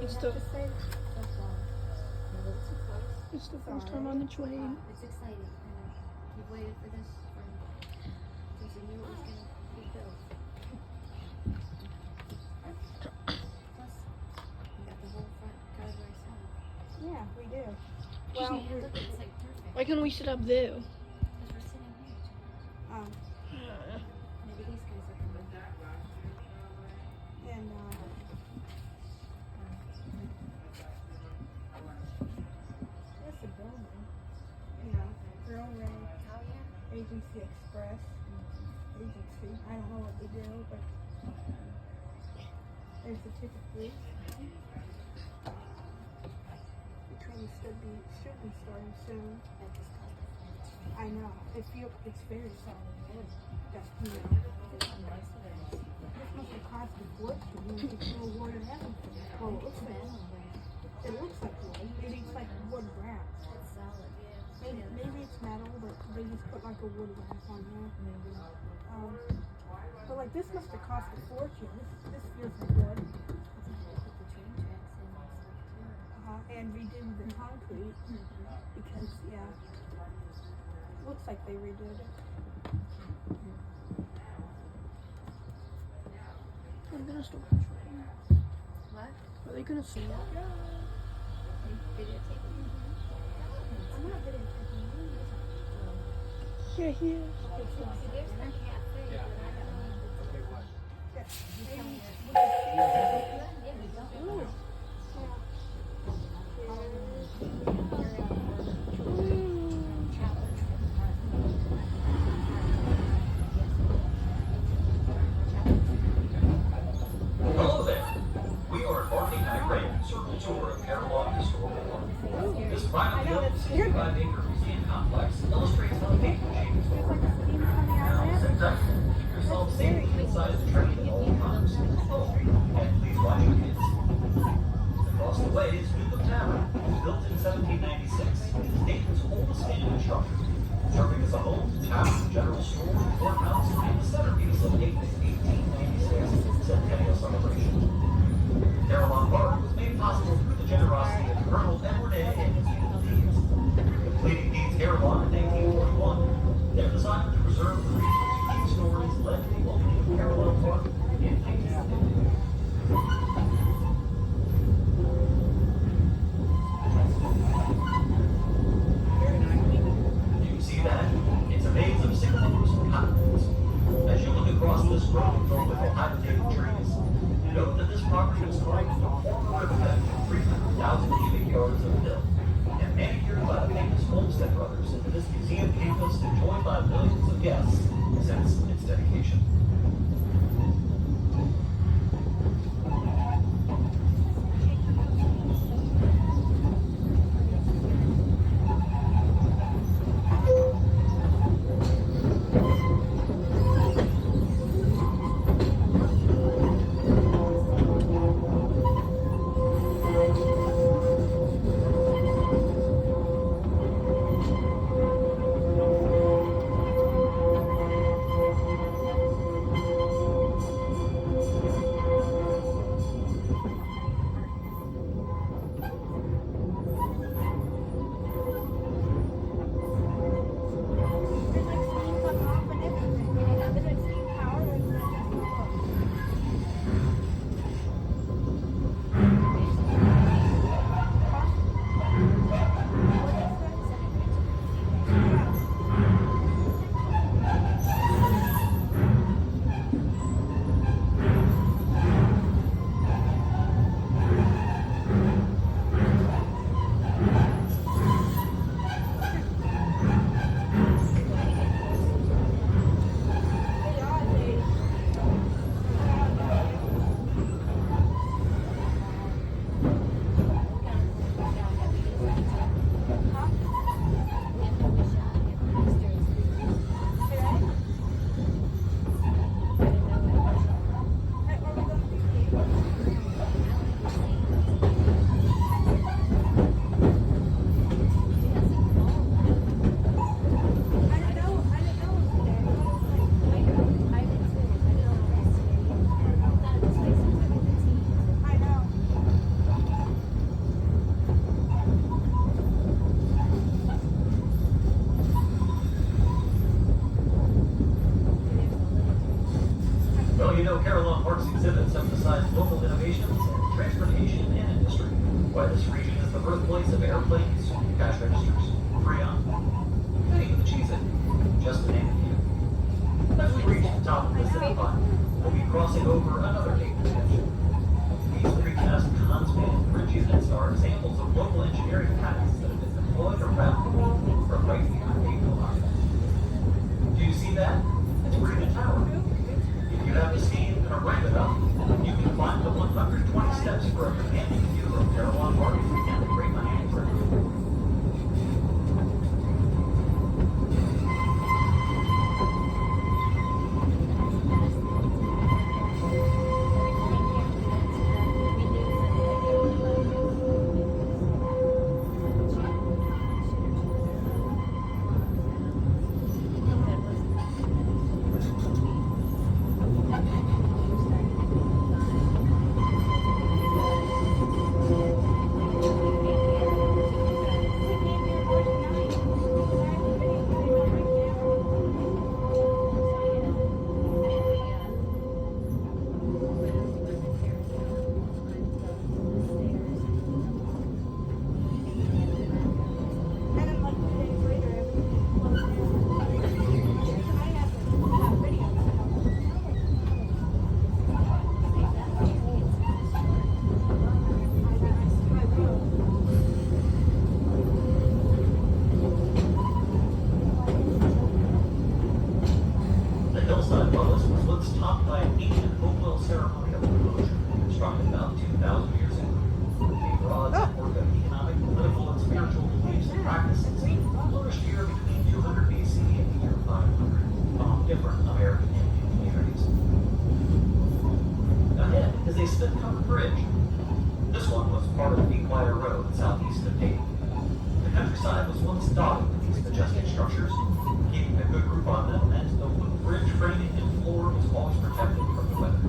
Just say So far. A little too close. It's the first time on the train. It's exciting. I know. You've waited for this since you knew it was going to be built. Plus, we got the whole front driveway side. yeah, we do. Well, Well, look, it's like perfect. Why can't we sit up there? Because we're sitting here. um, Maybe these guys are coming. and it's a building. You know, Railway Oh, yeah. Agency Express Agency. I don't know what they do, but there's the ticket booth. The train should be starting soon. That just cost a fortune. I know. It's very solid wood. That's, you know, It's on most of it. this must have cost a fortune. You get to award in heaven for that. Well, it looks It's like metal, but it looks like wood. Maybe it's like wood wrap. it's solid. Yeah. Maybe it's metal, but they just put like a wood wrap on there. Maybe. But like this must have cost a fortune. This feels like wood. Put the train tracks in and stuff too. And redo the concrete because looks like they redid it. I'm gonna stop the train. What? Are they gonna see that? Videotape. I'm not videotaping you. Yeah, he is. See, there's the cafe, but I don't know if it's yeah, we don't. Hello there. We are embarking on a grand circle tour of Carolina Historical Park. This privately owned 65-acre museum complex illustrates how the paper changes It's like a steam coming out of Sit it. tight. Keep yourself safe inside the train at all times. Oh, and please watch your kids. Across the way is Newcomb Tavern, built in 1796. It's Dayton's oldest standing structure. Serving as a home, tavern, general store, courthouse, and the centerpiece of Dayton's 1896 centennial celebration. Carillon Park was made possible through the generosity of Colonel Edward A. and his Eagle Deeds. Completing Deeds Carillon in 1841, they're designed to preserve the region's unique stories led to the opening of Carillon Park in 1950. You see that? It's a maze of sycamores and cottonwoods. As you look across this road filled with Ohio-Dayton trees, note that this property was carved from a former riverbed of 300,000 cubic yards of fill and manicured by the famous Olmsted brothers into this museum campus enjoyed by millions of guests since its dedication. why this region is the birthplace of airplanes, cash registers, Freon, and even the Cheez-It, just to name a few. As we reach the top of the city line, we'll be crossing over another gate connection. These precast Huntsman bridge units are examples of local engineering patents that have been deployed around the world from right here in Dayton, Ohio. Do you see that? It's Bremen Tower. If you have the steam and are brave enough, you can climb the 120 steps for a commanding view of Carillon Park and the Great Miami River. And then like 2 days later, everything closed down. I have a video of it. I will. The hillside Lois was once topped by an ancient Hopewell ceremonial enclosure constructed about 2,000 years ago. A broad network of economic, political, and spiritual beliefs and practices flourished here between 200 BC and the year 500 among different American Indian communities. Ahead is a slip-covered bridge. This one was part of Beakwire Road southeast of Dayton. The countryside was once dotted with these majestic structures. Keeping a good group on them meant the wooden bridge framing and floor was always protected from the weather.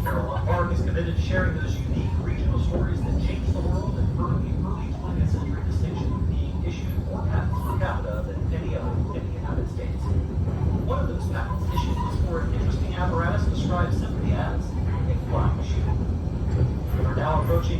Carillon Park is committed to sharing those unique regional stories that changed the world and earned the early 20th century distinction of being issued more patents per capita than any other in the United States. One of those patents issued was for an interesting apparatus described simply as a flying machine. We are now approaching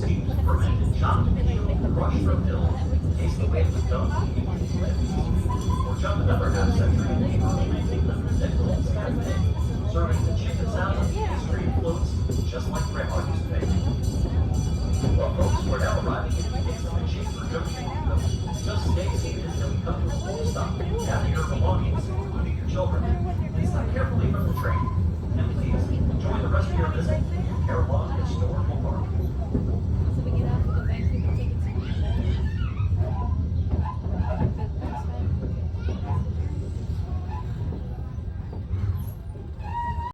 steeped, fermented, chopped, peeled, crushed from hill. Taste the way it was done. Or jump another half century in early 1900s at Cole's Cafe, serving the chicken salad, pastry, and floats, just like Grandma used to make. Well, folks, we're now arriving at the Dixon Chamber Junction. Just stay seated until we come to a full stop. Gather your belongings, including your children, and step carefully from the train. And please, enjoy the rest of your visit